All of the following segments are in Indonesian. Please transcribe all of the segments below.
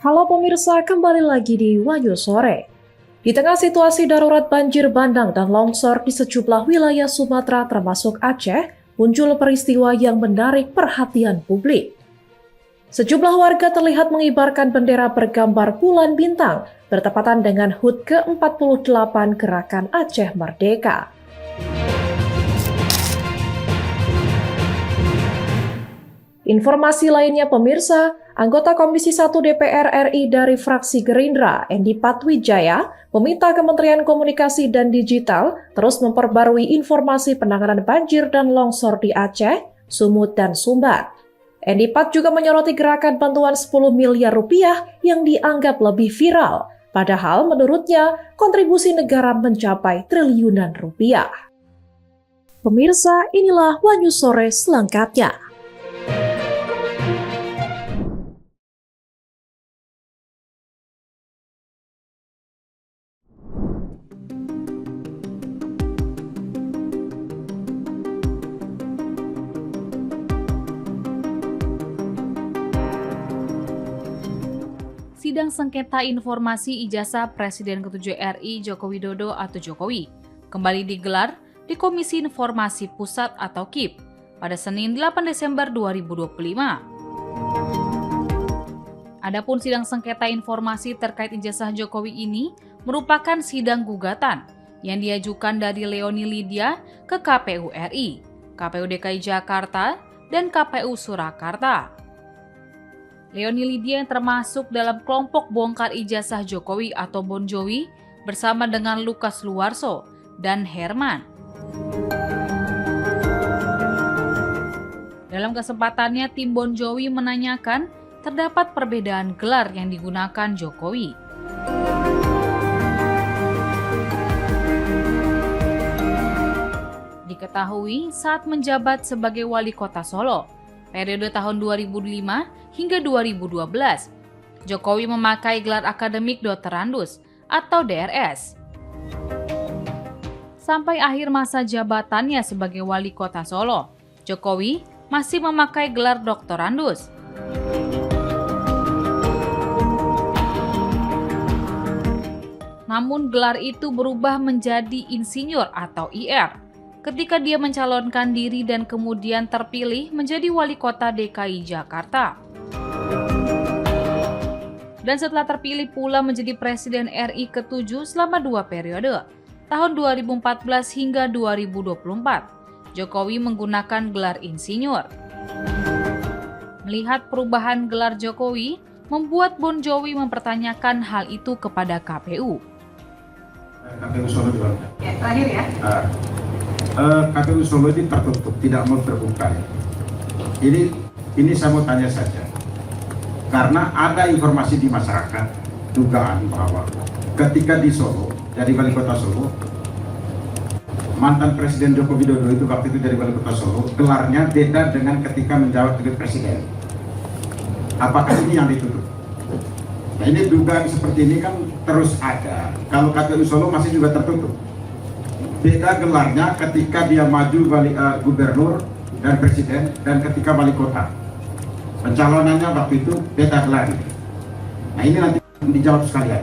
Halo pemirsa, kembali lagi di Wahyu Sore. Di tengah situasi darurat banjir bandang dan longsor di sejumlah wilayah Sumatera termasuk Aceh, muncul peristiwa yang menarik perhatian publik. Sejumlah warga terlihat mengibarkan bendera bergambar bulan bintang bertepatan dengan HUT ke-48 Gerakan Aceh Merdeka. Informasi lainnya pemirsa, anggota Komisi 1 DPR RI dari fraksi Gerindra, Endi Patwijaya, meminta Kementerian Komunikasi dan Digital terus memperbarui informasi penanganan banjir dan longsor di Aceh, Sumut, dan Sumbar. Endi Pat juga menyoroti gerakan bantuan 10 miliar rupiah yang dianggap lebih viral, padahal menurutnya kontribusi negara mencapai triliunan rupiah. Pemirsa, inilah Wahyu Sore selengkapnya. Sidang sengketa informasi ijazah Presiden ke-7 RI Joko Widodo atau Jokowi kembali digelar di Komisi Informasi Pusat atau KIP pada Senin 8 Desember 2025. Adapun sidang sengketa informasi terkait ijazah Jokowi ini merupakan sidang gugatan yang diajukan dari Leoni Lydia ke KPU RI, KPU DKI Jakarta, dan KPU Surakarta. Leoni Lydia yang termasuk dalam kelompok bongkar ijazah Jokowi atau Bon Jovi bersama dengan Lukas Luarso dan Herman. Dalam kesempatannya, tim Bon Jovi menanyakan terdapat perbedaan gelar yang digunakan Jokowi. Diketahui saat menjabat sebagai wali kota Solo, periode tahun 2005 hingga 2012, Jokowi memakai gelar akademik doktorandus atau DRS. Sampai akhir masa jabatannya sebagai wali kota Solo, Jokowi masih memakai gelar doktorandus. Namun gelar itu berubah menjadi insinyur atau IR ketika dia mencalonkan diri dan kemudian terpilih menjadi wali kota DKI Jakarta. Dan setelah terpilih pula menjadi Presiden RI ke-7 selama 2 periode, tahun 2014 hingga 2024, Jokowi menggunakan gelar insinyur. Melihat perubahan gelar Jokowi, membuat Bon Jovi mempertanyakan hal itu kepada KPU. KPU Solo juga. Ya, terakhir ya. KPU Solo ini tertutup, tidak mau terbuka. Ini saya mau tanya saja, karena ada informasi di masyarakat, dugaan bahwa ketika di Solo, jadi wali kota Solo, mantan Presiden Joko Widodo itu waktu itu jadi wali kota Solo, gelarnya beda dengan ketika menjabat sebagai Presiden. Apakah ini yang ditutup? Nah, ini dugaan seperti ini kan terus ada. Kalau KPU Solo masih juga tertutup. Beda gelarnya ketika dia maju gubernur dan presiden dan ketika wali kota. Pencalonannya waktu itu beda gelarnya. Nah, ini nanti dijawab sekalian.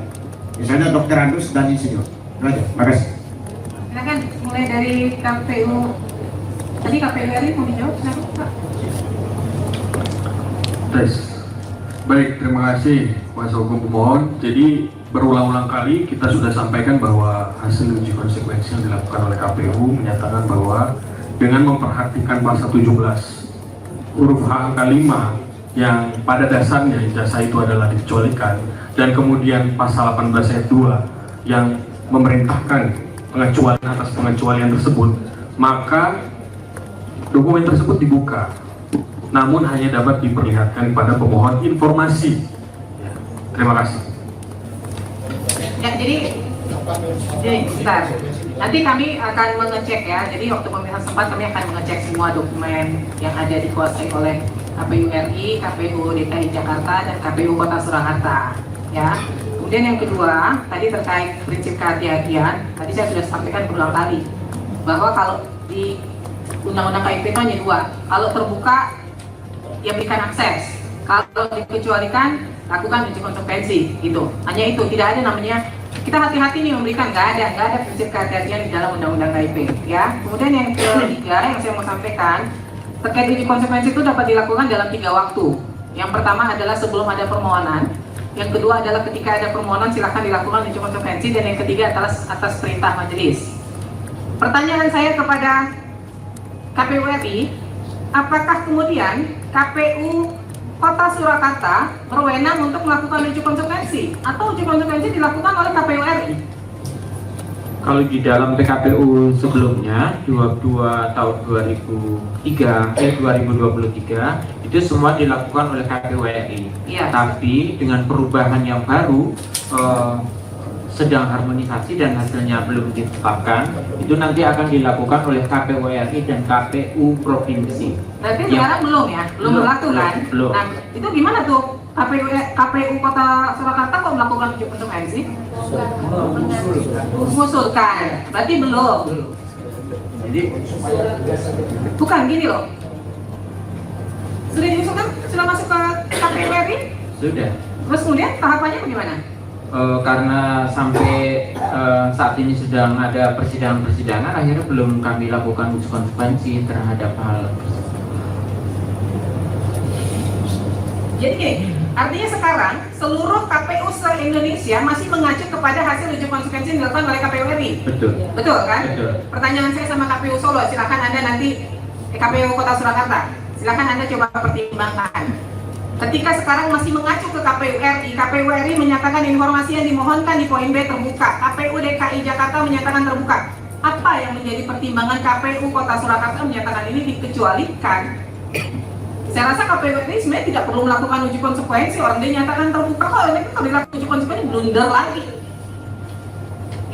Misalnya doktorandus dan insinyur. Itu aja. Makasih. Silakan mulai dari KPU. Tadi KPU RI mau dijawab, silakan Pak. Baik, terima kasih Kuasa Hukum pemohon. Jadi berulang-ulang kali kita sudah sampaikan bahwa hasil uji konsekuensi yang dilakukan oleh KPU menyatakan bahwa dengan memperhatikan pasal 17 huruf H angka 5 yang pada dasarnya ijazah itu adalah dikecualikan, dan kemudian pasal 18 ayat 2 yang memerintahkan pengecualian atas pengecualian tersebut, maka dokumen tersebut dibuka, namun hanya dapat diperlihatkan kepada pemohon informasi. Ya, terima kasih. Ya, jadi sebentar. Nanti kami akan mengecek ya. Jadi waktu pemilihan sempat kami akan mengecek semua dokumen yang ada dikuasai oleh KPU RI, KPU DKI Jakarta, dan KPU Kota Surakarta. Ya. Kemudian yang kedua, tadi terkait prinsip kehati-hatian, tadi saya sudah sampaikan berulang kali bahwa kalau di Undang-Undang KIP itu hanya 2. Kalau terbuka, ya berikan akses. Kalau dikecualikan, lakukan uji konsekuensi, gitu. Hanya itu, tidak ada namanya, kita hati-hati nih memberikan, nggak ada prinsip kehati-hatian di dalam Undang-Undang KIP, ya. Kemudian yang ketiga yang saya mau sampaikan, terkait uji konsekuensi itu dapat dilakukan dalam 3 waktu. Yang pertama adalah sebelum ada permohonan, yang kedua adalah ketika ada permohonan silakan dilakukan uji konsekuensi, dan yang ketiga adalah atas perintah majelis. Pertanyaan saya kepada KPU RI, apakah kemudian KPU Kota Surakarta berwenang untuk melakukan uji konsekuensi atau uji konsekuensi dilakukan oleh KPU RI? Kalau di dalam PKPU sebelumnya 22 tahun 2023 itu semua dilakukan oleh KPU RI. Iya. Tapi dengan perubahan yang baru sedang harmonisasi dan hasilnya belum ditetapkan, itu nanti akan dilakukan oleh KPU RI dan KPU provinsi. Berarti sekarang belum ya? Belum berlaku kan? Belum. Nah, itu gimana tuh? KPU Kota Surakarta kok melakukan uji konsekuensi? Mengusulkan. Berarti belum. Jadi Bukan gini loh. Sudah diusulkan? Sudah masuk ke KPU RI? Sudah. Terus kemudian tahapannya bagaimana? Karena sampai saat ini sedang ada persidangan, akhirnya belum kami lakukan uji konsekuensi terhadap hal tersebut. Jadi gini, artinya sekarang seluruh KPU se-Indonesia masih mengacu kepada hasil uji konsekuensi yang dilakukan oleh KPU RI. Betul. Betul kan? Betul. Pertanyaan saya sama KPU Solo, silakan Anda nanti KPU Kota Surakarta, silakan Anda coba pertimbangkan. Ketika sekarang masih mengacu ke KPU RI menyatakan informasi yang dimohonkan di poin B terbuka, KPU DKI Jakarta menyatakan terbuka. Apa yang menjadi pertimbangan KPU Kota Surakarta menyatakan ini dikecualikan? Saya rasa KPU RI sebenarnya tidak perlu melakukan uji konsekuensi, orang dia nyatakan terbuka kok, ini kalau dilakukan uji konsekuensi blunder lagi.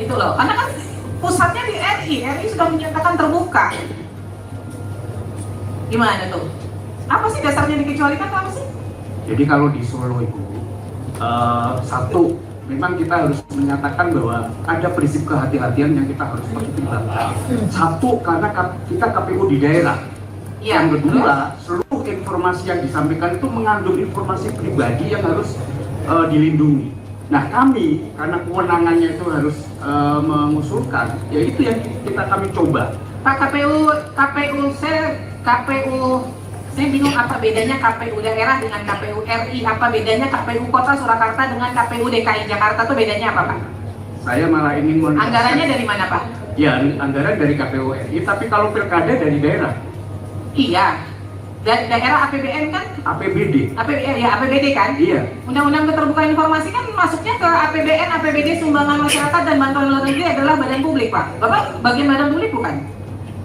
Itu loh, karena kan pusatnya di RI sudah menyatakan terbuka. Gimana tuh? Apa sih dasarnya dikecualikan, apa sih? Jadi kalau di Solo itu satu, memang kita harus menyatakan bahwa ada prinsip kehati-hatian yang kita harus pertimbangkan. Satu, karena kita KPU di daerah. Ya, Yang kedua, seluruh informasi yang disampaikan itu mengandung informasi pribadi yang harus dilindungi. Nah, kami karena kewenangannya itu harus mengusulkan, ya itu yang kami coba. Pak, saya bingung apa bedanya KPU daerah dengan KPU RI, apa bedanya KPU Kota Surakarta dengan KPU DKI Jakarta, itu bedanya apa, Pak? Saya malah ingin Anggarannya dari mana, Pak? Ya, anggaran dari KPU RI, tapi kalau pilkada dari daerah. Iya, daerah APBN kan? APBD. APBD kan? Iya. Undang-undang keterbukaan informasi kan masuknya ke APBN, APBD, sumbangan masyarakat dan bantuan luar negeri adalah badan publik, Pak. Bapak bagian badan publik bukan?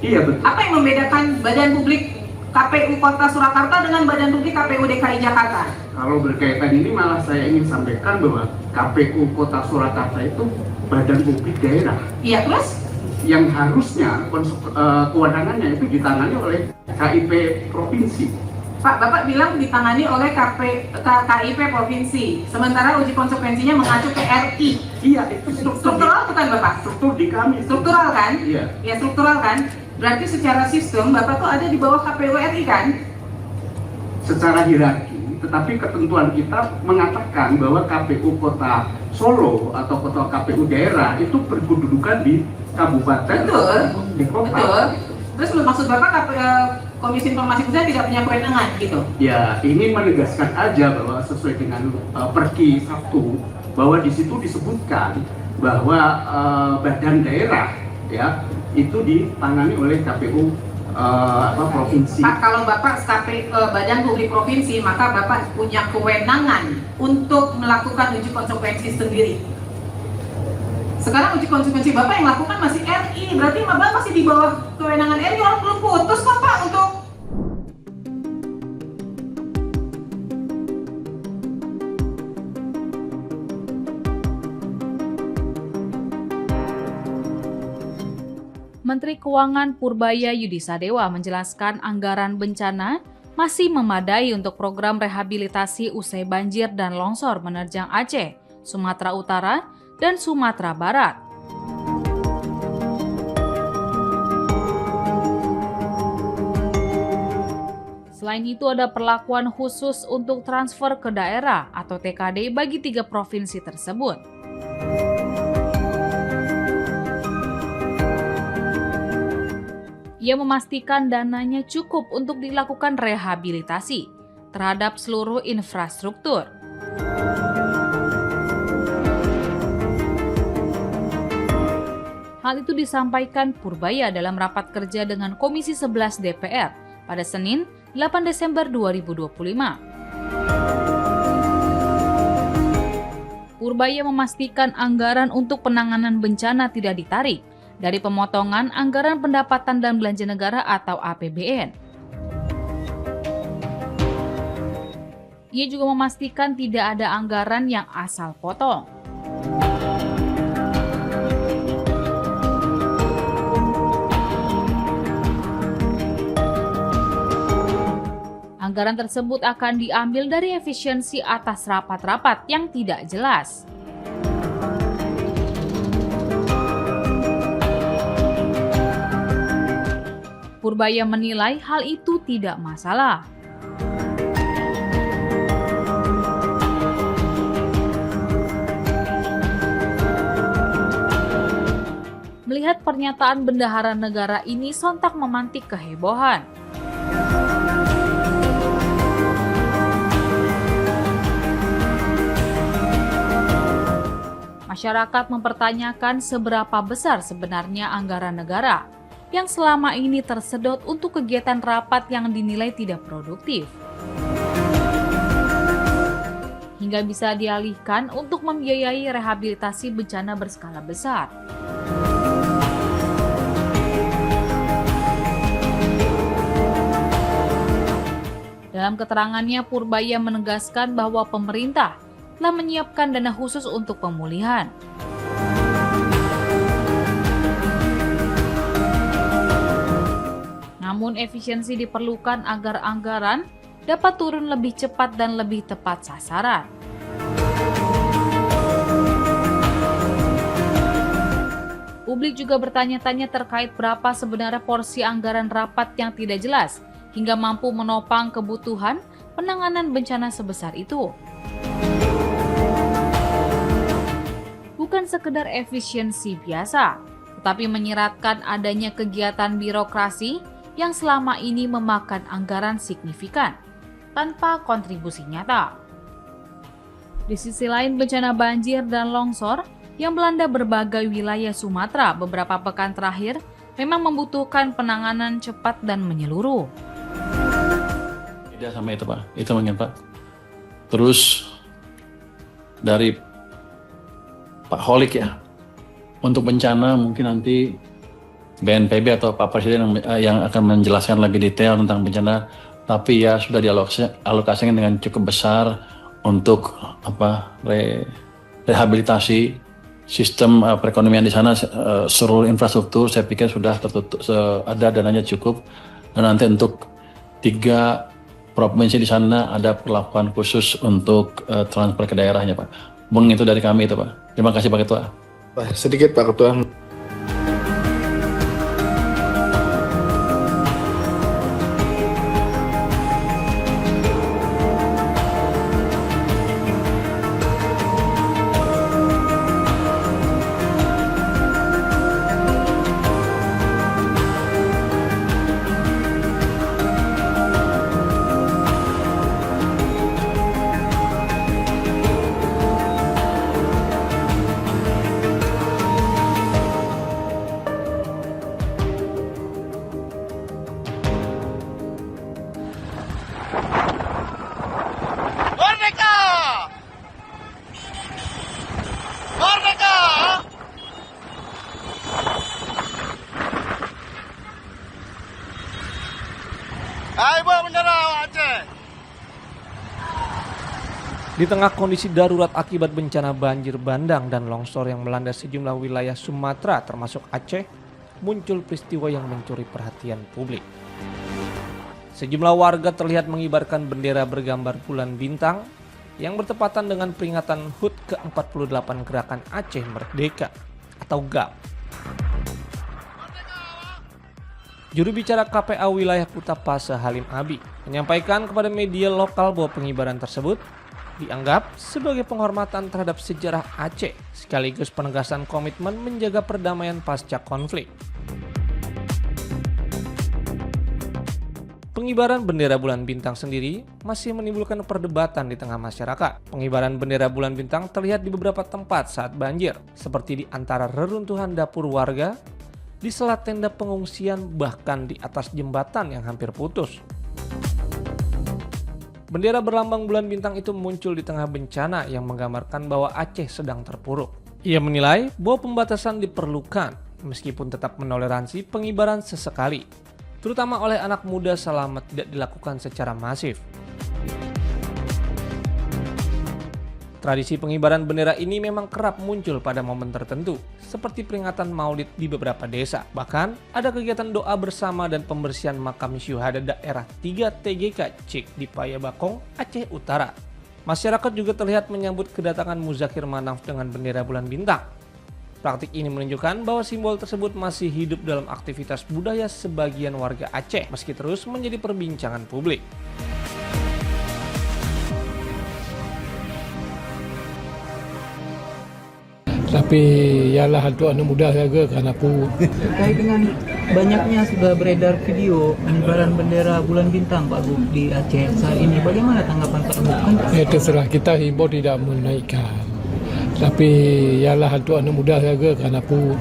Iya, betul. Apa yang membedakan badan publik KPU Kota Surakarta dengan badan publik KPU DKI Jakarta? Kalau berkaitan ini malah saya ingin sampaikan bahwa KPU Kota Surakarta itu badan publik daerah Iya, terus? yang harusnya kewenangannya itu ditangani oleh KIP provinsi. Pak, Bapak bilang ditangani oleh KIP provinsi, sementara uji konsekuensinya mengacu ke RI. Iya, itu Struktural bukan, Bapak? struktur di kami. Struktural kan? Iya. Ya, struktural kan? Berarti secara sistem Bapak tuh ada di bawah KPU RI kan? Secara hierarki, tetapi ketentuan kita mengatakan bahwa KPU Kota Solo atau KPU daerah itu berkedudukan di kabupaten, Betul. di kota. Betul. Terus maksud Bapak Komisi Informasi Pusat tidak punya kewenangan gitu? Ya, ini menegaskan aja bahwa sesuai dengan Perki 1 bahwa di situ disebutkan bahwa badan daerah ya itu ditangani oleh KPU provinsi. Pak, kalau Bapak badan publik provinsi, maka Bapak punya kewenangan untuk melakukan uji konsekuensi sendiri. Sekarang uji konsekuensi Bapak yang lakukan masih RI, berarti Bapak masih di bawah kewenangan RI, orang belum putus kok Pak untuk Menteri Keuangan Purbaya Yudisadewa menjelaskan anggaran bencana masih memadai untuk program rehabilitasi usai banjir dan longsor menerjang Aceh, Sumatera Utara, dan Sumatera Barat. Selain itu ada perlakuan khusus untuk transfer ke daerah atau TKD bagi 3 provinsi tersebut. Ia memastikan dananya cukup untuk dilakukan rehabilitasi terhadap seluruh infrastruktur. Hal itu disampaikan Purbaya dalam rapat kerja dengan Komisi 11 DPR pada Senin 8 Desember 2025. Purbaya memastikan anggaran untuk penanganan bencana tidak ditarik dari pemotongan anggaran pendapatan dan belanja negara atau APBN. Ia juga memastikan tidak ada anggaran yang asal potong. Anggaran tersebut akan diambil dari efisiensi atas rapat-rapat yang tidak jelas. Purbaya menilai hal itu tidak masalah. Melihat pernyataan bendahara negara ini sontak memantik kehebohan. Masyarakat mempertanyakan seberapa besar sebenarnya anggaran negara yang selama ini tersedot untuk kegiatan rapat yang dinilai tidak produktif, hingga bisa dialihkan untuk membiayai rehabilitasi bencana berskala besar. Dalam keterangannya, Purbaya menegaskan bahwa pemerintah telah menyiapkan dana khusus untuk pemulihan. Namun efisiensi diperlukan agar anggaran dapat turun lebih cepat dan lebih tepat sasaran. Publik juga bertanya-tanya terkait berapa sebenarnya porsi anggaran rapat yang tidak jelas hingga mampu menopang kebutuhan penanganan bencana sebesar itu. Bukan sekedar efisiensi biasa, tetapi menyiratkan adanya kegiatan birokrasi yang selama ini memakan anggaran signifikan tanpa kontribusi nyata. Di sisi lain, bencana banjir dan longsor yang melanda berbagai wilayah Sumatera beberapa pekan terakhir memang membutuhkan penanganan cepat dan menyeluruh. Tidak sama itu Pak, itu mungkin Pak. Terus dari Pak Holik ya, untuk bencana mungkin nanti BNPB atau Pak Presiden yang akan menjelaskan lebih detail tentang bencana, tapi ya sudah dialokasikan dengan cukup besar untuk rehabilitasi sistem perekonomian di sana, seluruh infrastruktur saya pikir sudah tertutup, ada dananya cukup, dan nanti untuk 3 provinsi di sana ada perlakuan khusus untuk transfer ke daerahnya Pak. Bung, itu dari kami itu Pak. Terima kasih Pak Ketua. Sedikit Pak Ketua. Di tengah kondisi darurat akibat bencana banjir bandang dan longsor yang melanda sejumlah wilayah Sumatera termasuk Aceh, muncul peristiwa yang mencuri perhatian publik. Sejumlah warga terlihat mengibarkan bendera bergambar bulan bintang yang bertepatan dengan peringatan HUT ke-48 Gerakan Aceh Merdeka atau GAP. Juru bicara KPA wilayah Kutapasa Halim Abi menyampaikan kepada media lokal bahwa pengibaran tersebut dianggap sebagai penghormatan terhadap sejarah Aceh sekaligus penegasan komitmen menjaga perdamaian pasca konflik. Pengibaran bendera bulan bintang sendiri masih menimbulkan perdebatan di tengah masyarakat. Pengibaran bendera bulan bintang terlihat di beberapa tempat saat banjir, seperti di antara reruntuhan dapur warga, di sela tenda pengungsian, bahkan di atas jembatan yang hampir putus. Bendera berlambang bulan bintang itu muncul di tengah bencana yang menggambarkan bahwa Aceh sedang terpuruk. Ia menilai bahwa pembatasan diperlukan meskipun tetap menoleransi pengibaran sesekali, terutama oleh anak muda selama tidak dilakukan secara masif. Tradisi pengibaran bendera ini memang kerap muncul pada momen tertentu, seperti peringatan Maulid di beberapa desa. Bahkan, ada kegiatan doa bersama dan pembersihan makam syuhada daerah 3 TGK Cik di Payabakong, Aceh Utara. Masyarakat juga terlihat menyambut kedatangan Muzakir Manaf dengan bendera bulan bintang. Praktik ini menunjukkan bahwa simbol tersebut masih hidup dalam aktivitas budaya sebagian warga Aceh, meski terus menjadi perbincangan publik. Tapi ialah hantu anak muda saja kan aku. Terkait dengan banyaknya sudah beredar video pengibaran bendera bulan bintang Pak Gub di Aceh saat ini, bagaimana tanggapan Pak Gub? Ya terserah, kita himbau tidak menaikkan. Tapi ialah hantu anak muda saja kan aku.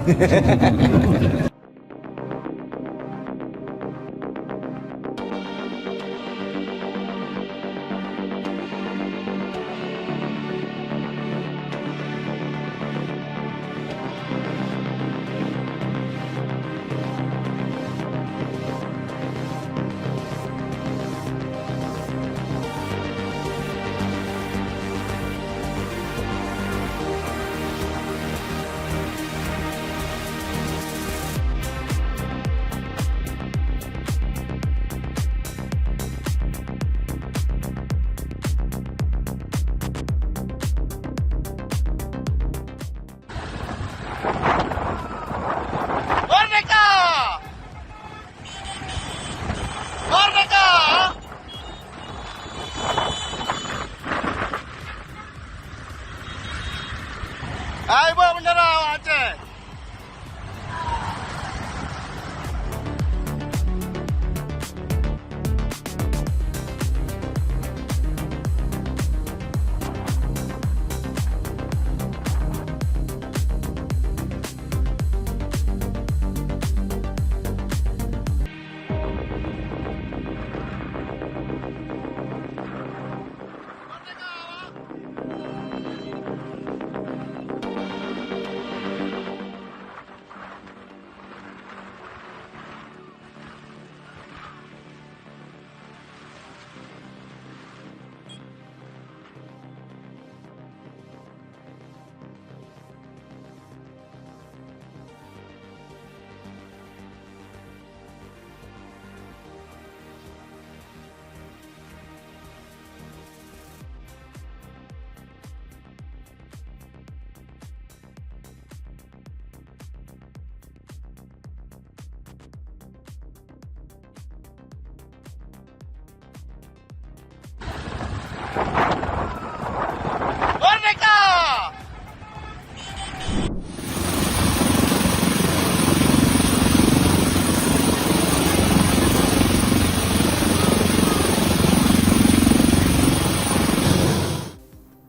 Hai bawa bendera Aceh.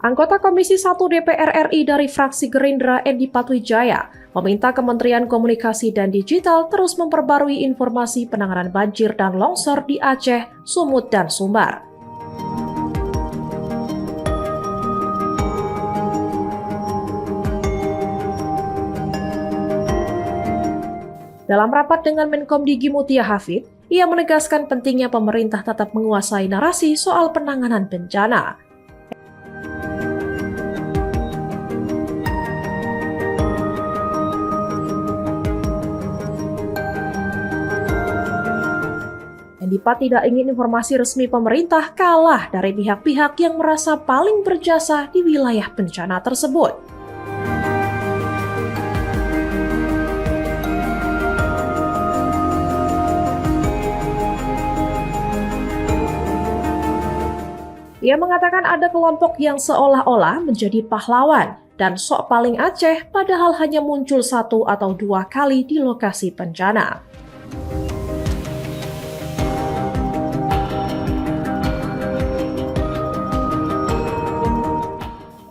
Anggota Komisi 1 DPR RI dari fraksi Gerindra Edi Patwijaya meminta Kementerian Komunikasi dan Digital terus memperbarui informasi penanganan banjir dan longsor di Aceh, Sumut, dan Sumbar. Dalam rapat dengan Menkom Digi Mutia Hafid, ia menegaskan pentingnya pemerintah tetap menguasai narasi soal penanganan bencana. Dipa tidak ingin informasi resmi pemerintah kalah dari pihak-pihak yang merasa paling berjasa di wilayah bencana tersebut. Ia mengatakan ada kelompok yang seolah-olah menjadi pahlawan dan sok paling Aceh padahal hanya muncul 1 atau 2 kali di lokasi bencana.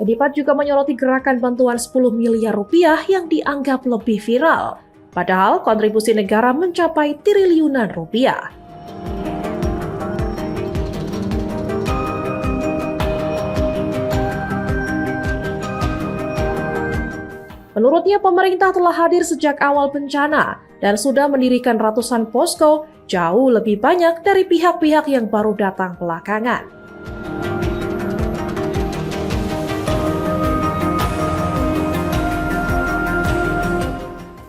Edipat juga menyoroti gerakan bantuan 10 miliar rupiah yang dianggap lebih viral, padahal kontribusi negara mencapai triliunan rupiah. Menurutnya, pemerintah telah hadir sejak awal bencana dan sudah mendirikan ratusan posko, jauh lebih banyak dari pihak-pihak yang baru datang belakangan.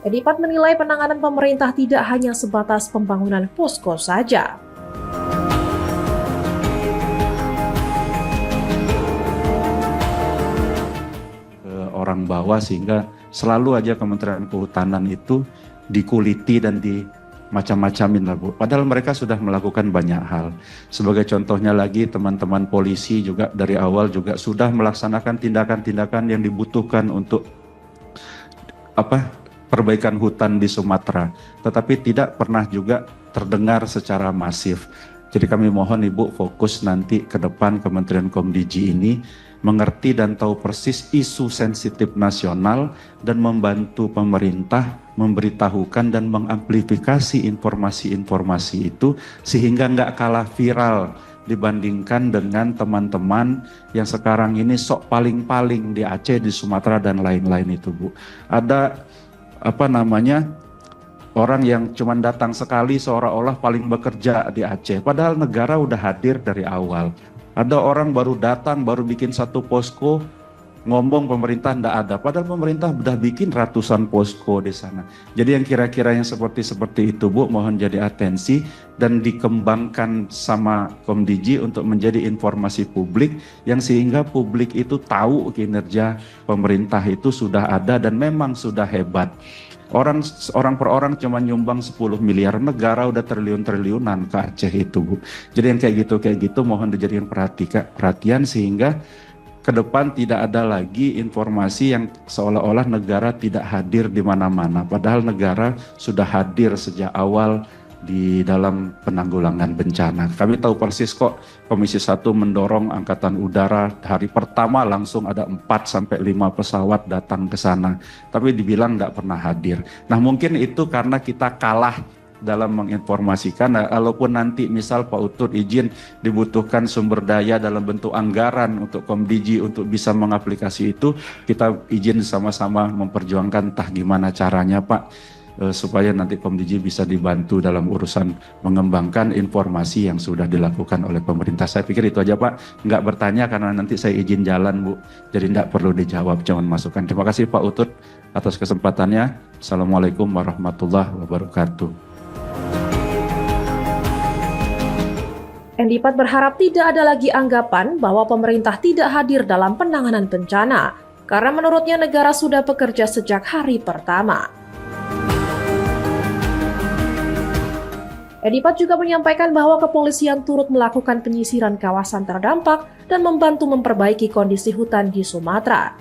Edipat menilai penanganan pemerintah tidak hanya sebatas pembangunan posko saja. Orang bawah sehingga selalu aja Kementerian Kehutanan itu dikuliti dan di macam-macamin lah Bu. Padahal mereka sudah melakukan banyak hal. Sebagai contohnya lagi teman-teman polisi juga dari awal juga sudah melaksanakan tindakan-tindakan yang dibutuhkan untuk perbaikan hutan di Sumatera. Tetapi tidak pernah juga terdengar secara masif. Jadi kami mohon Ibu fokus nanti ke depan Kementerian Komdiji ini mengerti dan tahu persis isu sensitif nasional dan membantu pemerintah memberitahukan dan mengamplifikasi informasi-informasi itu sehingga nggak kalah viral dibandingkan dengan teman-teman yang sekarang ini sok paling-paling di Aceh, di Sumatera dan lain-lain itu Bu. Ada orang yang cuma datang sekali seolah-olah paling bekerja di Aceh, padahal negara udah hadir dari awal. Ada orang baru datang, baru bikin satu posko, ngomong pemerintah ndak ada, padahal pemerintah udah bikin ratusan posko di sana. Jadi yang kira-kira yang seperti itu Bu, mohon jadi atensi dan dikembangkan sama Komdiji untuk menjadi informasi publik yang sehingga publik itu tahu kinerja pemerintah itu sudah ada dan memang sudah hebat. Orang per orang cuma nyumbang 10 miliar, negara udah triliun-triliunan ke Aceh itu Bu. Jadi yang kayak gitu mohon dijadikan perhatian sehingga ke depan tidak ada lagi informasi yang seolah-olah negara tidak hadir di mana-mana. Padahal negara sudah hadir sejak awal di dalam penanggulangan bencana. Kami tahu persis kok Komisi 1 mendorong Angkatan Udara hari pertama langsung ada 4-5 pesawat datang ke sana. Tapi dibilang nggak pernah hadir. Nah mungkin itu karena kita kalah dalam menginformasikan. Nah, walaupun nanti misal Pak Utut izin dibutuhkan sumber daya dalam bentuk anggaran untuk Komdiji untuk bisa mengaplikasi itu, kita izin sama-sama memperjuangkan entah gimana caranya Pak. Supaya nanti Komdiji bisa dibantu dalam urusan mengembangkan informasi yang sudah dilakukan oleh pemerintah. Saya pikir itu aja Pak, nggak bertanya karena nanti saya izin jalan Bu, jadi nggak perlu dijawab, cuman masukan. Terima kasih Pak Utut atas kesempatannya. Assalamualaikum warahmatullahi wabarakatuh. Edipat berharap tidak ada lagi anggapan bahwa pemerintah tidak hadir dalam penanganan bencana, karena menurutnya negara sudah bekerja sejak hari pertama. Edipat juga menyampaikan bahwa kepolisian turut melakukan penyisiran kawasan terdampak dan membantu memperbaiki kondisi hutan di Sumatera.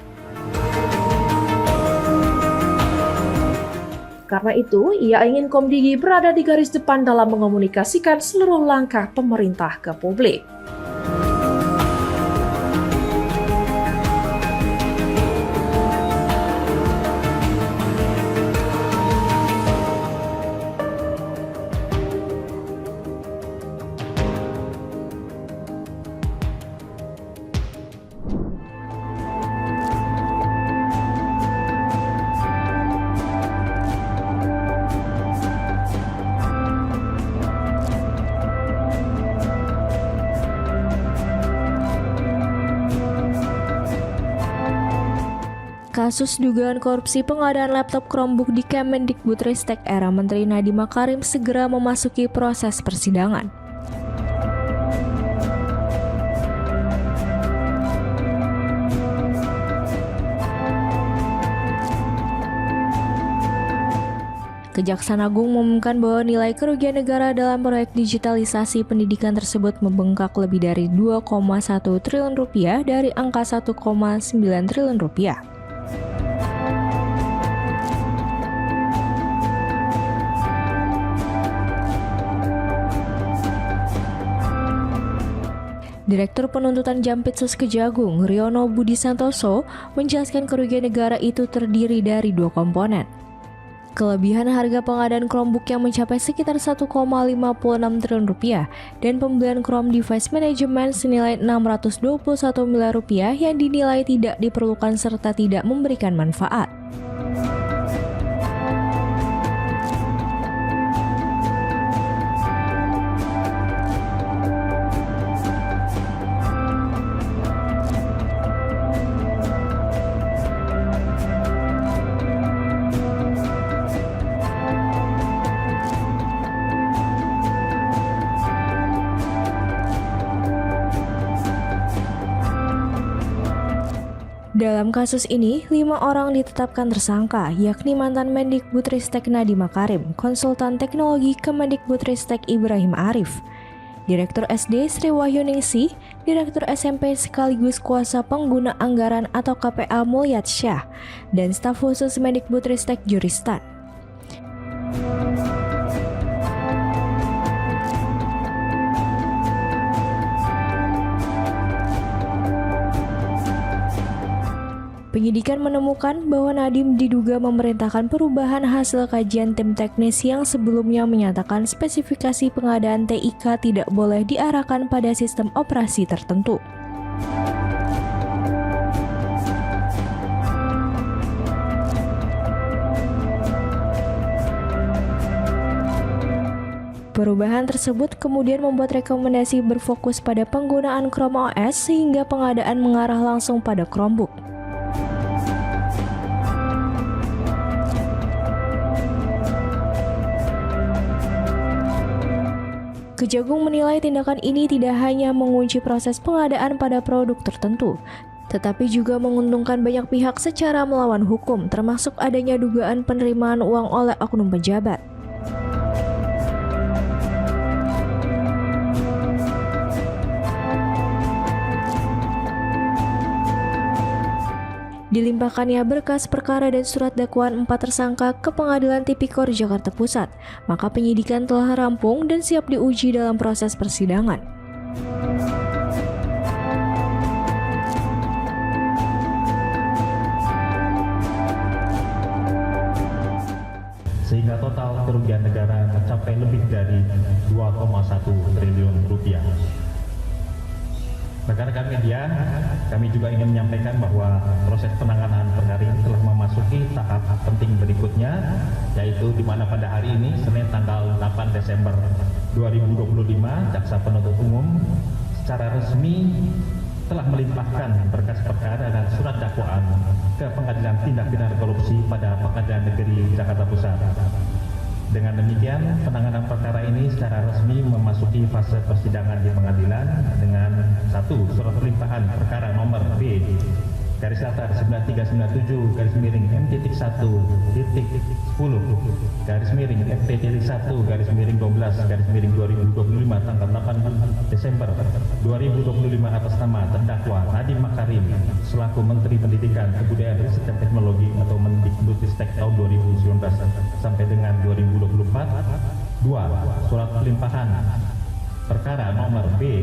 Karena itu, ia ingin Komdiji berada di garis depan dalam mengomunikasikan seluruh langkah pemerintah ke publik. Kasus dugaan korupsi pengadaan laptop Chromebook di Kemendikbudristek era Menteri Nadiem Makarim segera memasuki proses persidangan. Kejaksaan Agung mengumumkan bahwa nilai kerugian negara dalam proyek digitalisasi pendidikan tersebut membengkak lebih dari 2,1 triliun rupiah dari angka 1,9 triliun rupiah. Direktur Penuntutan Jampitsus Kejagung, Riono Budi Santoso, menjelaskan kerugian negara itu terdiri dari 2 komponen. Kelebihan harga pengadaan Chromebook yang mencapai sekitar 1,56 triliun rupiah dan pembelian Chrome Device Management senilai 621 miliar rupiah yang dinilai tidak diperlukan serta tidak memberikan manfaat. Dalam kasus ini, 5 orang ditetapkan tersangka, yakni mantan Mendikbudristek Nadiem Makarim, konsultan teknologi Kemendikbudristek Ibrahim Arif, Direktur SD Sri Wahyuningsih, Direktur SMP sekaligus kuasa pengguna anggaran atau KPA Mulyat Syah, dan staf khusus Mendikbudristek Juristan. Penyidikan menemukan bahwa Nadiem diduga memerintahkan perubahan hasil kajian tim teknis yang sebelumnya menyatakan spesifikasi pengadaan TIK tidak boleh diarahkan pada sistem operasi tertentu. Perubahan tersebut kemudian membuat rekomendasi berfokus pada penggunaan Chrome OS sehingga pengadaan mengarah langsung pada Chromebook. Kejagung menilai tindakan ini tidak hanya mengunci proses pengadaan pada produk tertentu, tetapi juga menguntungkan banyak pihak secara melawan hukum, termasuk adanya dugaan penerimaan uang oleh oknum pejabat. Dilimpahkannya berkas perkara dan surat dakwaan 4 tersangka ke Pengadilan Tipikor Jakarta Pusat, maka penyidikan telah rampung dan siap diuji dalam proses persidangan. Sehingga total kerugian negara mencapai lebih dari 2,1 triliun rupiah. Rekan-rekan media, kami juga ingin menyampaikan bahwa proses penanganan perkara ini telah memasuki tahap penting berikutnya, yaitu di mana pada hari ini, Senin tanggal 8 Desember 2025, Jaksa Penuntut Umum secara resmi telah melimpahkan berkas perkara dan surat dakwaan ke Pengadilan Tindak Pidana Korupsi pada Pengadilan Negeri Jakarta Pusat. Dengan demikian, penanganan perkara ini secara resmi memasuki fase persidangan di pengadilan dengan 1. Surat pelimpahan perkara nomor B _9397 _M.1.10 FT.1/12/2025 tanggal 8 Desember 2025 atas nama terdakwa Nadiem Makarim selaku Menteri Pendidikan, Kebudayaan, Riset dan Teknologi atau Mendikbudristek tahun 2019 sampai dengan 2024. 2. Surat pelimpahan perkara nomor B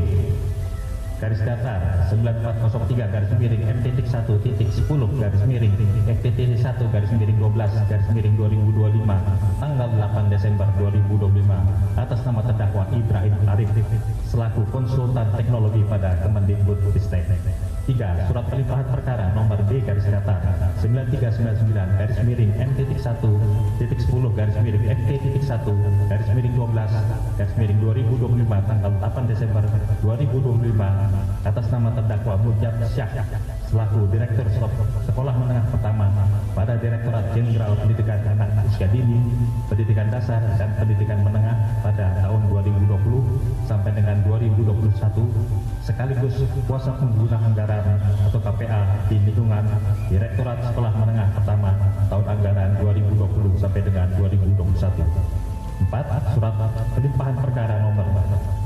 __M.1.10/FT.1/12/2025 tanggal 8 Desember 2025 atas nama terdakwa Ibrahim Arif selaku konsultan teknologi pada Kemendikbudristek. 3. Surat pelimpahan perkara nomor B _9399/M.1.10/FT.1/12/2025 tanggal 8 Desember 2025 atas nama terdakwa Mulyat Syah selaku Direktur Sekolah Menengah Pertama pada Direktorat Jenderal Pendidikan Anak Usia Dini, Pendidikan Dasar dan Pendidikan Menengah pada tahun 2020 sampai dengan 2021 sekaligus kuasa pengguna anggaran atau KPA di lingkungan Direktorat Sekolah Menengah Pertama tahun anggaran 2020 sampai dengan 2021. surat pelimpahan perkara nomor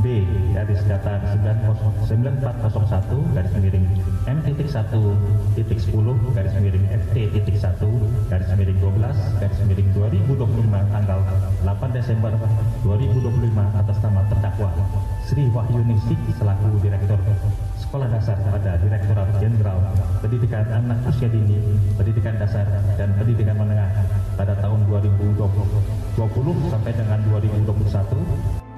B garis datar 9401 garis miring M.1.10 garis miring FT.1 garis miring 12 garis miring 2025 tanggal 8 Desember 2025 atas nama terdakwa Sri Wahyuningsih selaku Direktur Sekolah Dasar pada Direktorat Jenderal Pendidikan Anak Usia Dini, Pendidikan Dasar dan Pendidikan Menengah pada tahun 2020 sampai dengan 2021.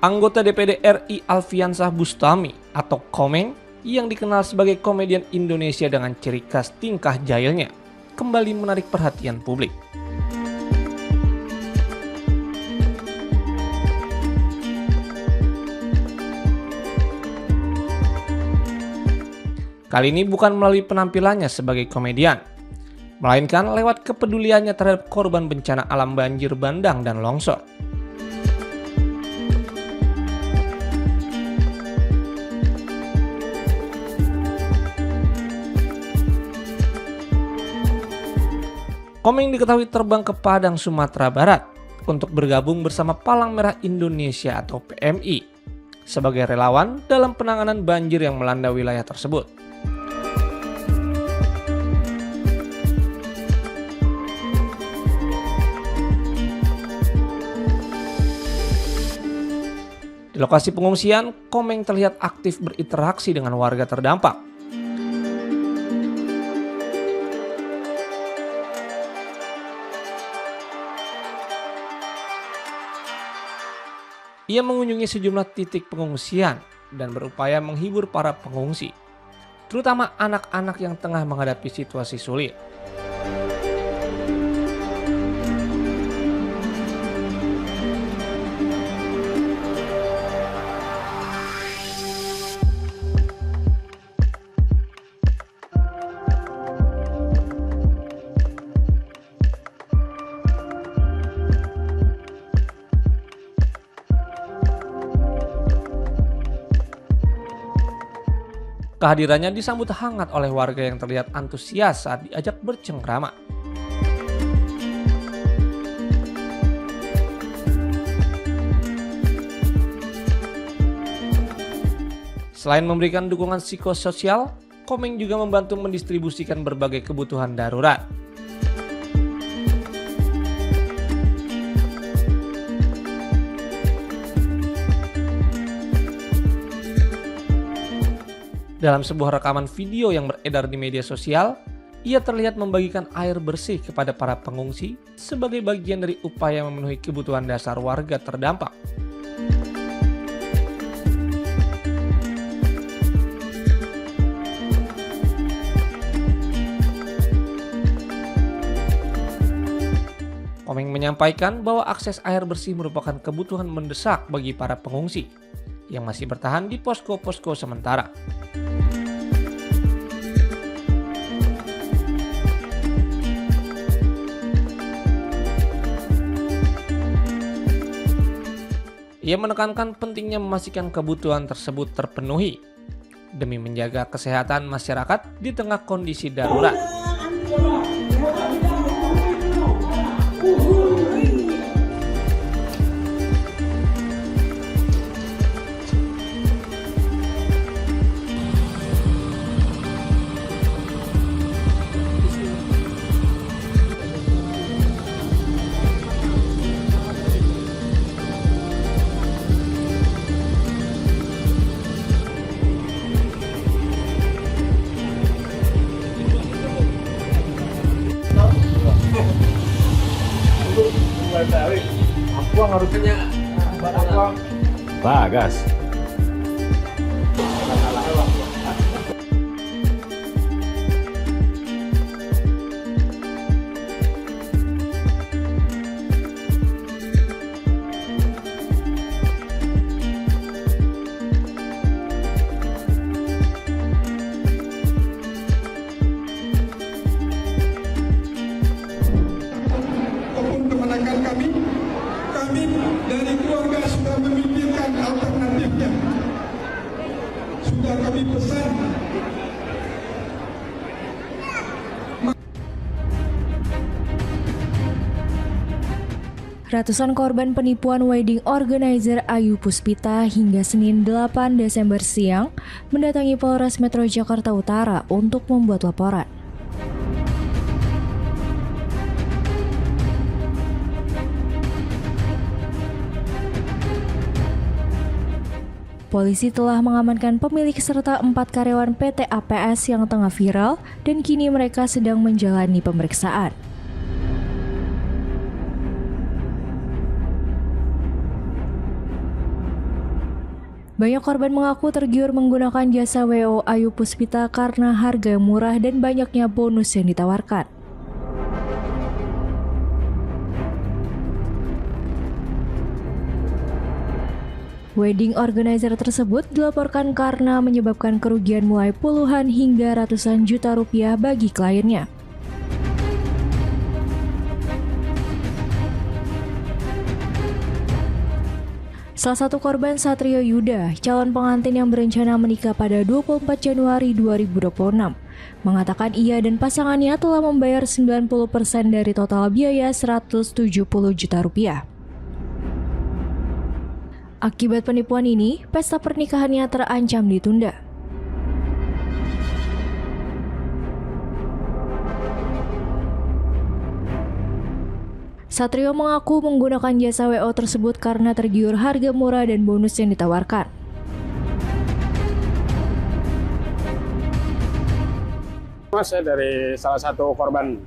Anggota DPD RI Alfiansah Bustami atau Komeng yang dikenal sebagai komedian Indonesia dengan ciri khas tingkah jahilnya kembali menarik perhatian publik. Kali ini bukan melalui penampilannya sebagai komedian, melainkan lewat kepeduliannya terhadap korban bencana alam banjir bandang dan longsor. Komeng diketahui terbang ke Padang, Sumatera Barat untuk bergabung bersama Palang Merah Indonesia atau PMI sebagai relawan dalam penanganan banjir yang melanda wilayah tersebut. Di lokasi pengungsian, Komeng terlihat aktif berinteraksi dengan warga terdampak. Ia mengunjungi sejumlah titik pengungsian dan berupaya menghibur para pengungsi, terutama anak-anak yang tengah menghadapi situasi sulit. Kehadirannya disambut hangat oleh warga yang terlihat antusias saat diajak bercengkrama. Selain memberikan dukungan psikososial, Komeng juga membantu mendistribusikan berbagai kebutuhan darurat. Dalam sebuah rekaman video yang beredar di media sosial, ia terlihat membagikan air bersih kepada para pengungsi sebagai bagian dari upaya memenuhi kebutuhan dasar warga terdampak. Komeng menyampaikan bahwa akses air bersih merupakan kebutuhan mendesak bagi para pengungsi yang masih bertahan di posko-posko sementara. Ia menekankan pentingnya memastikan kebutuhan tersebut terpenuhi demi menjaga kesehatan masyarakat di tengah kondisi darurat. Buang harusnya Bagas. pesan. Ratusan korban penipuan wedding organizer Ayu Puspita hingga Senin 8 Desember siang mendatangi Polres Metro Jakarta Utara untuk membuat laporan. Polisi telah mengamankan pemilik serta 4 karyawan PT APS yang tengah viral dan kini mereka sedang menjalani pemeriksaan. Banyak korban mengaku tergiur menggunakan jasa WO Ayu Puspita karena harga murah dan banyaknya bonus yang ditawarkan. Wedding organizer tersebut dilaporkan karena menyebabkan kerugian mulai puluhan hingga ratusan juta rupiah bagi kliennya. Salah satu korban Satrio Yuda, calon pengantin yang berencana menikah pada 24 Januari 2026, mengatakan ia dan pasangannya telah membayar 90% dari total biaya 170 juta rupiah. Akibat penipuan ini, pesta pernikahannya terancam ditunda. Satrio mengaku menggunakan jasa WO tersebut karena tergiur harga murah dan bonus yang ditawarkan. Mas, saya dari salah satu korban.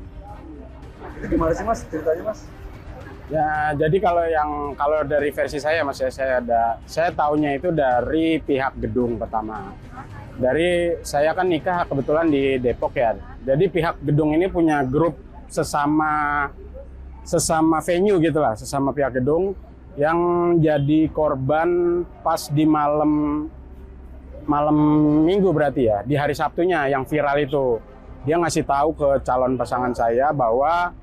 Itu gimana sih Mas ceritanya Mas? Ya, jadi kalau dari versi saya Mas ya, saya taunya itu dari pihak gedung pertama. Saya kan nikah kebetulan di Depok ya. Jadi pihak gedung ini punya grup sesama venue gitulah, sesama pihak gedung yang jadi korban pas di malam Minggu berarti ya, di hari Sabtunya yang viral itu. Dia ngasih tahu ke calon pasangan saya bahwa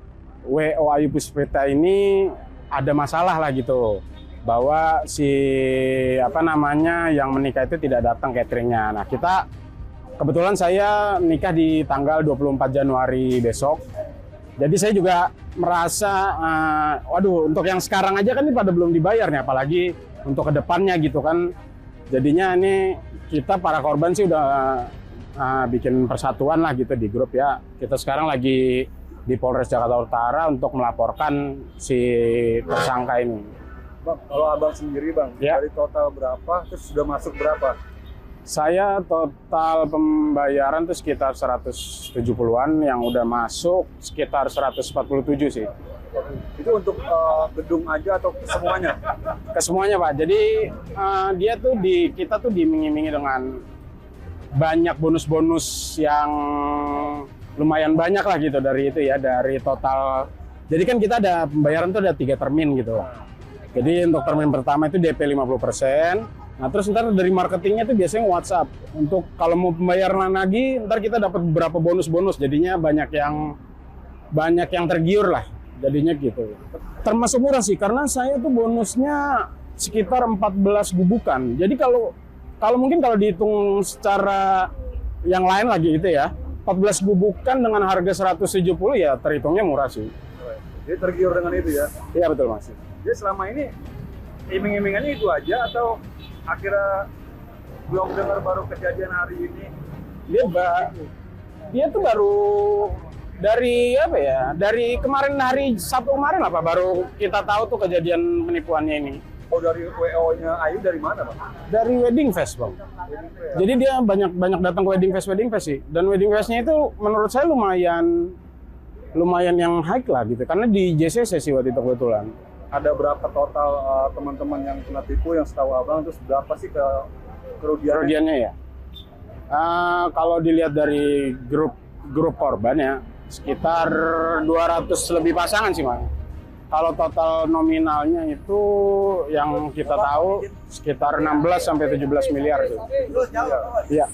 WO Ayu Puspita ini ada masalah lah gitu, bahwa yang menikah itu tidak datang cateringnya. Nah, kebetulan saya nikah di tanggal 24 Januari besok. Jadi saya juga merasa, untuk yang sekarang aja kan ini pada belum dibayar nih, apalagi untuk kedepannya gitu kan. Jadinya ini kita para korban sih udah bikin persatuan lah gitu di grup ya. Kita sekarang lagi di Polres Jakarta Utara untuk melaporkan si tersangka ini. Bang, kalau abang sendiri bang, ya. Dari total berapa, terus sudah masuk berapa? Saya total pembayaran itu sekitar 170-an, yang udah masuk sekitar 147 sih. Itu untuk gedung aja atau semuanya? Kesemuanya Pak, jadi kita tuh diiming-imingi dengan banyak bonus-bonus yang lumayan banyak lah gitu dari itu ya, dari total. Jadi kan kita ada pembayaran tuh ada 3 termin gitu. Jadi untuk termin pertama itu DP 50%. Nah terus ntar dari marketingnya tuh biasanya WhatsApp. Untuk kalau mau pembayaran lagi, ntar kita dapat beberapa bonus-bonus. Jadinya banyak yang tergiur lah. Jadinya gitu. Termasuk murah sih, karena saya tuh bonusnya sekitar 14 gubukan. Jadi kalau mungkin kalau dihitung secara yang lain lagi gitu ya, 14 gubukan dengan harga 170 ya terhitungnya murah sih. Jadi tergiur dengan itu ya? Iya betul Mas. Jadi selama ini iming-imingannya itu aja atau akhirnya belum dengar baru kejadian hari ini? Dia tuh baru dari dari kemarin hari Sabtu kemarin baru kita tahu tuh kejadian penipuannya ini. Oh, dari WO-nya Ayu dari mana Bang? Dari Wedding Fest Bang. Jadi dia banyak datang ke Wedding Fest sih. Dan Wedding Fest-nya itu menurut saya lumayan yang high lah gitu, karena di JCC sih waktu itu kebetulan. Ada berapa total teman-teman yang kena tipu yang setahu abang, terus berapa sih kerugiannya ya? Kalau dilihat dari grup korban ya sekitar 200 lebih pasangan sih Mas. Kalau total nominalnya itu yang kita tahu sekitar 16 sampai 17 miliar tuh. Iya.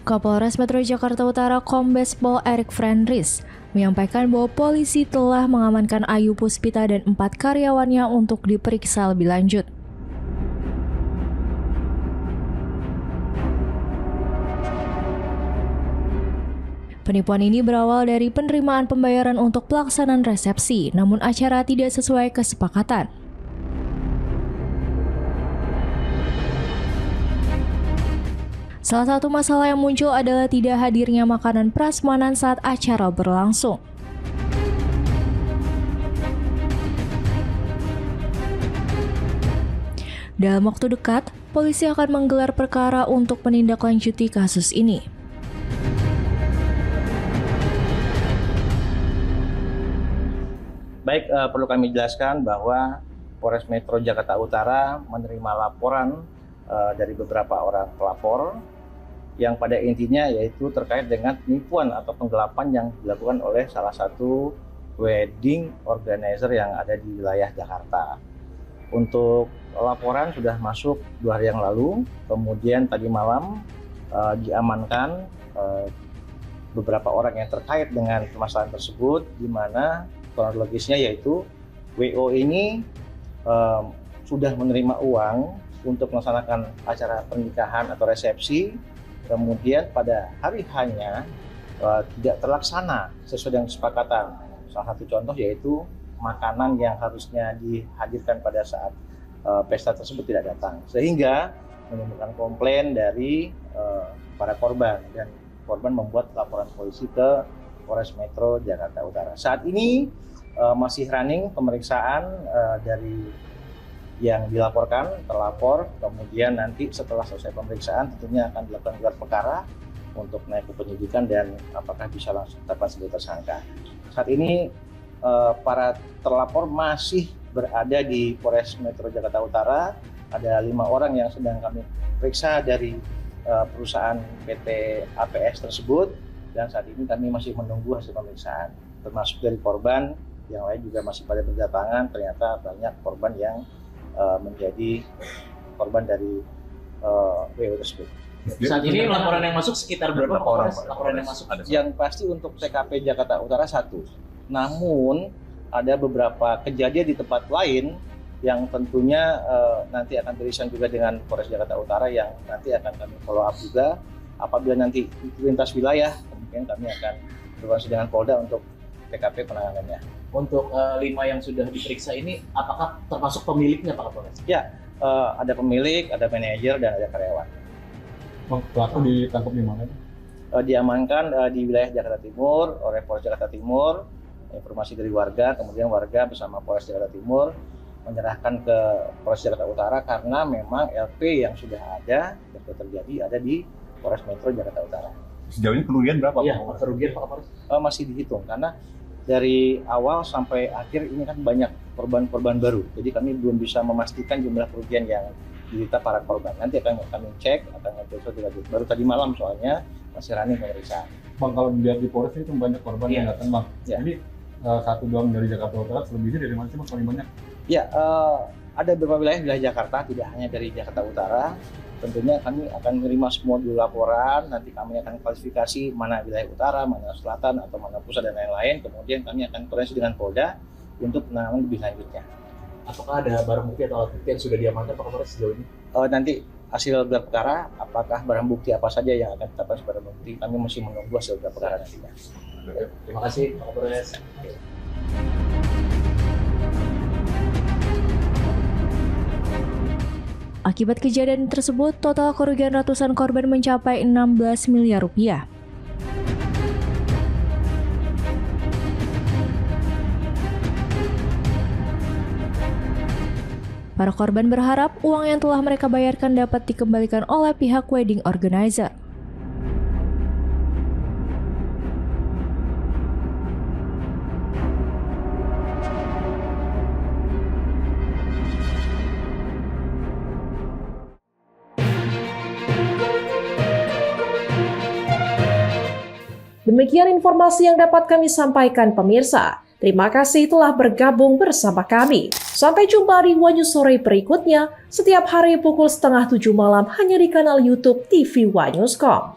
Kapolres Metro Jakarta Utara Kombes Pol Erik Frendris menyampaikan bahwa polisi telah mengamankan Ayu Puspita dan 4 karyawannya untuk diperiksa lebih lanjut. Penipuan ini berawal dari penerimaan pembayaran untuk pelaksanaan resepsi, namun acara tidak sesuai kesepakatan. Salah satu masalah yang muncul adalah tidak hadirnya makanan prasmanan saat acara berlangsung. Dalam waktu dekat, polisi akan menggelar perkara untuk menindaklanjuti kasus ini. Baik, perlu kami jelaskan bahwa Polres Metro Jakarta Utara menerima laporan dari beberapa orang pelapor yang pada intinya yaitu terkait dengan penipuan atau penggelapan yang dilakukan oleh salah satu wedding organizer yang ada di wilayah Jakarta. Untuk laporan sudah masuk 2 hari yang lalu, kemudian tadi malam diamankan beberapa orang yang terkait dengan permasalahan tersebut, di mana kronologisnya yaitu WO ini sudah menerima uang untuk melaksanakan acara pernikahan atau resepsi, kemudian pada hari hanya tidak terlaksana sesuai dengan kesepakatan. Salah satu contoh yaitu makanan yang harusnya dihadirkan pada saat pesta tersebut tidak datang, sehingga menimbulkan komplain dari para korban, dan korban membuat laporan polisi ke Polres Metro Jakarta Utara. Saat ini masih running pemeriksaan dari yang dilaporkan, terlapor, kemudian nanti setelah selesai pemeriksaan tentunya akan dilakukan gelar perkara untuk naik ke penyidikan dan apakah bisa langsung ditetapkan sebagai tersangka. Saat ini para terlapor masih berada di Polres Metro Jakarta Utara. Ada 5 orang yang sedang kami periksa dari perusahaan PT APS tersebut, dan saat ini kami masih menunggu hasil pemeriksaan, termasuk dari korban. Yang lain juga masih pada berdatangan. Ternyata banyak korban yang menjadi korban dari WO tersebut. Saat ini laporan yang masuk sekitar berapa orang? Laporan yang masuk ada? Yang pasti untuk TKP Jakarta Utara 1. Namun ada beberapa kejadian di tempat lain yang tentunya nanti akan beririsan juga dengan Polres Jakarta Utara yang nanti akan kami follow up juga. Apabila nanti lintas wilayah, kemungkinan kami akan berkoordinasi dengan Polda untuk TKP penanganannya. Untuk 5 yang sudah diperiksa ini, apakah termasuk pemiliknya Pak Kapolres? Ya, ada pemilik, ada manajer, dan ada karyawan. Pelaku ditangkap di mana? Diamankan di wilayah Jakarta Timur oleh Polres Jakarta Timur. Informasi dari warga, kemudian warga bersama Polres Jakarta Timur menyerahkan ke Polres Jakarta Utara karena memang LP yang sudah ada yang terjadi ada di Polres Metro Jakarta Utara. Sejauh ini kerugian berapa? Iya, kerugian Pak Kapolres? Masih dihitung karena dari awal sampai akhir ini kan banyak korban-korban baru. Jadi kami belum bisa memastikan jumlah kerugian yang diderita para korban. Nanti akan kami cek, akan kami lanjut. Baru tadi malam soalnya masih running pemeriksaan. Bang, kalau dilihat di Polres itu banyak korban yang datang, Bang. Ya. Jadi satu doang dari Jakarta Utara, selebihnya dari mana sih Mas paling banyak? Ya, ada beberapa wilayah Jakarta, tidak hanya dari Jakarta Utara. Tentunya kami akan menerima semua dulu laporan, nanti kami akan klasifikasi mana wilayah utara, mana selatan, atau mana pusat, dan lain-lain. Kemudian kami akan koordinasi dengan Polda untuk penanganan lebih lanjutnya. Apakah ada barang bukti atau alat bukti yang sudah diamankan Pak Kapolres sejauh ini? Nanti hasil gelar perkara, apakah barang bukti apa saja yang akan ditetapkan sebagai barang bukti, kami masih menunggu hasil gelar perkara nantinya. Terima kasih Pak Kapolres. Akibat kejadian tersebut, total kerugian ratusan korban mencapai 16 miliar rupiah. Para korban berharap uang yang telah mereka bayarkan dapat dikembalikan oleh pihak wedding organizer. Demikian informasi yang dapat kami sampaikan pemirsa. Terima kasih telah bergabung bersama kami. Sampai jumpa di Wanyu Sore berikutnya, setiap hari pukul 6:30 malam hanya di kanal YouTube TV Wanyuscom.